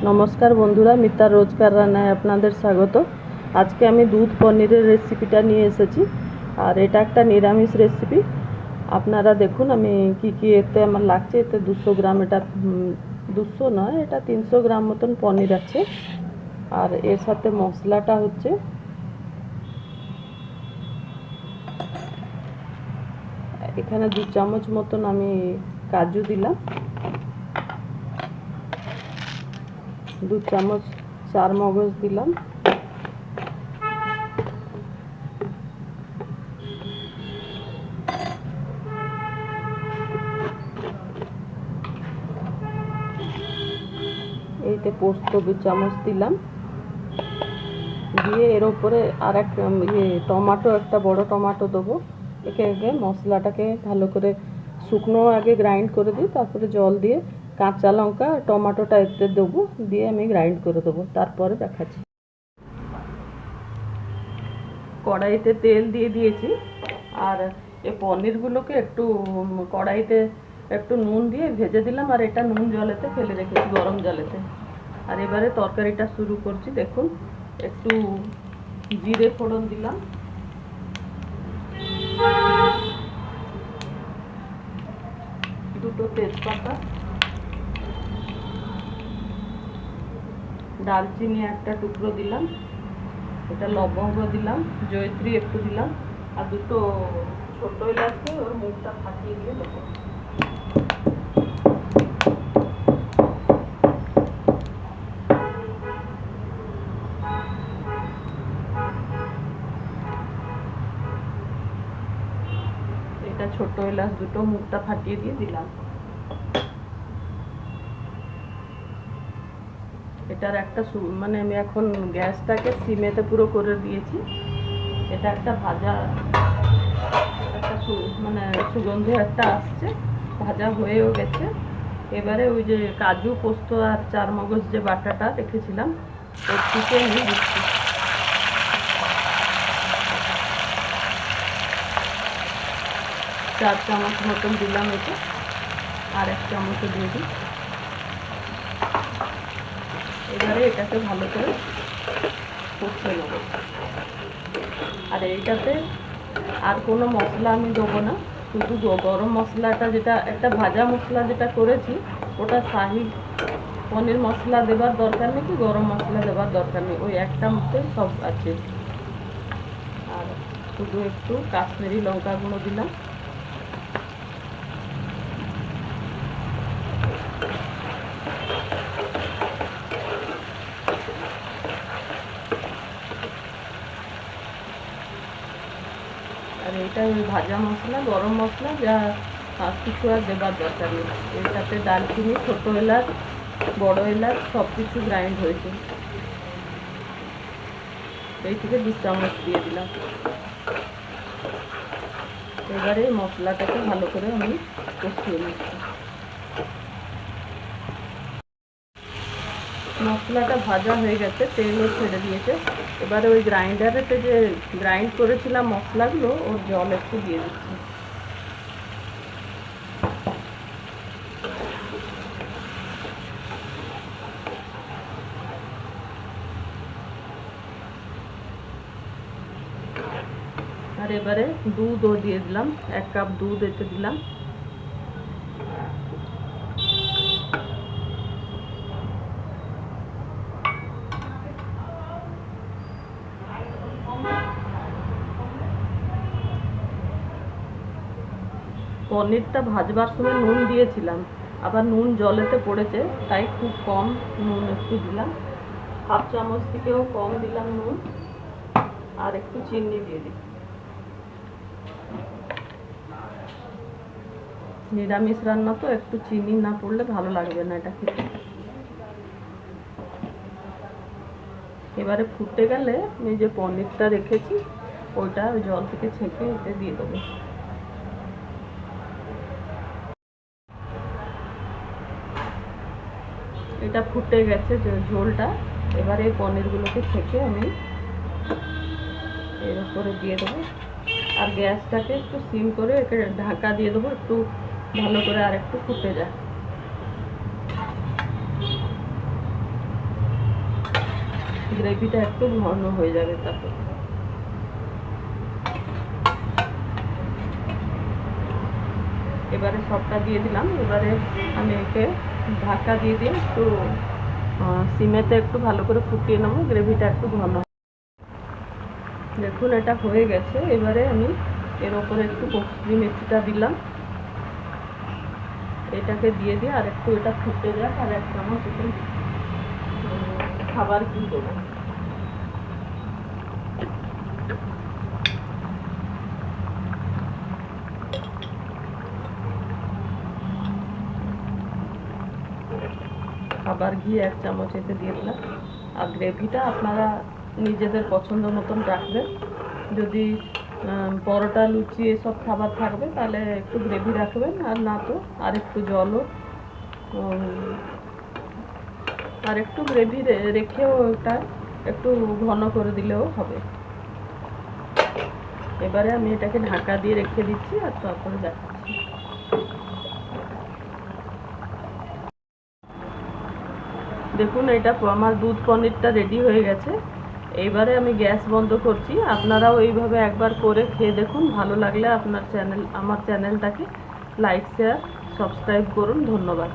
নমস্কার বন্ধুরা, মিতার রোজকার রান্নায় আপনাদের স্বাগত। আজকে আমি দুধ পনিরের রেসিপিটা নিয়ে এসেছি, আর এটা একটা নিরামিষ রেসিপি। আপনারা দেখুন আমি কি এতে আমার লাগছে। এতে 200 গ্রাম, এটা 200 নয়, এটা 300 গ্রাম মতন পনির আছে। আর এর সাথে মশলাটা হচ্ছে এখানে 2 চামচ মতন আমি কাজু দিলাম, 2 চামচ চার মগজ দিলাম, এইতে পোস্ত 2 চামচ দিলাম, দিয়ে এর উপরে আর এক টমেটো, একটা বড় টমেটো দেবো। একে মশলাটাকে ভালো করে শুকনো আগে গ্রাইন্ড করে দিই, তারপরে জল দিয়ে কাঁচা লঙ্কা টমেটোটা এতে দেবো, দিয়ে আমি গ্রাইন্ড করে দেবো, তারপরে দেখাচ্ছি। কড়াইতে তেল দিয়ে দিয়েছি, আর এই পনিরগুলোকে একটু কড়াইতে একটু নুন দিয়ে ভেজে দিলাম, আর এটা নুন জলেতে ফেলে রেখেছি, গরম জলেতে। আর এবারে তরকারিটা শুরু করছি। দেখুন, একটু জিরে ফোড়ন দিলাম, দুটো তেজপাতা, দারচিনি একটা টুকরো দিলাম, এটা লবঙ্গ দিলাম, জয়ত্রী একটু দিলাম, আর দুটো ছোট এলাচকে ওর মুখটা ফাটিয়ে দিয়ে দেবো। এটা ছোট এলাচ দুটো মুখটা ফাটিয়ে দিয়ে দিলাম। এটার একটা মানে আমি এখন গ্যাসটাকে সিমেতে পুরো করে দিয়েছি। এটা একটা ভাজা, একটা মানে সুগন্ধ একটা আসছে, ভাজা হয়েও গেছে। এবারে ওই যে কাজু পোস্ত আর চার মগজ যে বাটাটা রেখেছিলাম ওর থেকে আমি দিচ্ছি। 4 চামচ মতন দিলাম এটা, আর 1 চামচ দিয়ে দিই। এবারে এটাকে ভালো করে কষে নেব। আর এইটাতে আর কোনো মশলা আমি দেবো না, শুধু গরম মশলাটা, যেটা একটা ভাজা মশলা যেটা করেছি, ওটা শাহি পনির মশলা দেবার দরকার নেই, কি গরম মশলা দেবার দরকার নেই, ওই একটা মধ্যে সব আছে। আর শুধু একটু কাশ্মীরি লঙ্কা গুঁড়ো দিলাম। আর এটা ওই ভাজা মশলা, গরম মশলা, যা কিছু আর দেবার দরকার নেই। এটাতে দারচিনি, ছোট এলাচ, বড় এলাচ সব কিছু গ্রাইন্ড হয়েছে। এই থেকে 2 চামচ দিয়ে দিলাম। এবারে মশলাটাকে ভালো করে আমি কষিয়ে নিচ্ছি। মশলাটা ভাজা হয়ে গেছে, তেলও ছেড়ে দিয়েছে। এবারে ওই গ্রাইন্ডারেতে যে গ্রাইন্ড করেছিলাম মশলাগুলো, ওর জল একটু দিয়ে দিচ্ছি। আর এবারে দুধও দিয়ে দিলাম, 1 কাপ দুধ এতে দিলাম। পনিরটা ভাজবার সময় নুন দিয়েছিলাম, আবার নুন জলেতে পড়েছে, তাই খুব কম নুন একটু দিলাম, 1/2 চামচ থেকেও কম দিলাম নুন। আর একটু চিনি দিয়ে দিই। নিরামিষ রান্না তো একটু চিনি না পড়লে ভালো লাগবে না এটা খেতে। এবারে ফুটে গেলে আমি যে পনিরটা রেখেছি ওইটা জল থেকে ছেঁকে এতে দিয়ে দেবো। এটা ফুটে গেছে যে ঝোলটা। এবারে এই পনিরগুলোকে ছেঁকে আমি এর উপরে দিয়ে দেবো, আর গ্যাসটাকে একটু সিম করে একে ঢাকা দিয়ে দেবো, একটু ভালো করে আর একটু ফুটে যায়। গ্রেভিটা একটু ঘন হয়ে যাবে। তারপর এবারে সবটা দিয়ে দিলাম। এবারে আমি একে ঢাকা দিয়ে দিয়ে একটু সিমেতে একটু ভালো করে ফুটিয়ে নেবো, গ্রেভিটা একটু ঘন। দেখুন এটা হয়ে গেছে। এবারে আমি এর ওপরে একটু কসুরি মেথিটা দিলাম। এটাকে দিয়ে দিয়ে আর একটু এটা ফুটে যাক, আর এক চামচ একটু খাবার ঘি দেবো। খাবার ঘি 1 চামচ এতে দিয়ে দিলাম। আর গ্রেভিটা আপনারা নিজেদের পছন্দ মতন রাখবেন। যদি পরোটা, লুচি এসব খাবার থাকবে তাহলে একটু গ্রেভি রাখবেন, আর না তো আর একটু জলও আর একটু গ্রেভি রেখেও ওটা একটু ঘন করে দিলেও হবে। এবারে আমি এটাকে ঢাকা দিয়ে রেখে দিচ্ছি, আর তারপরে দেখাচ্ছি। দেখুন এটা আমার দুধ পনিরটা রেডি হয়ে গেছে। এইবারে আমি গ্যাস বন্ধ করছি। আপনারাও এইভাবে একবার করে খেয়ে দেখুন। ভালো লাগলে আমার চ্যানেলটাকে লাইক, শেয়ার, সাবস্ক্রাইব করুন। ধন্যবাদ।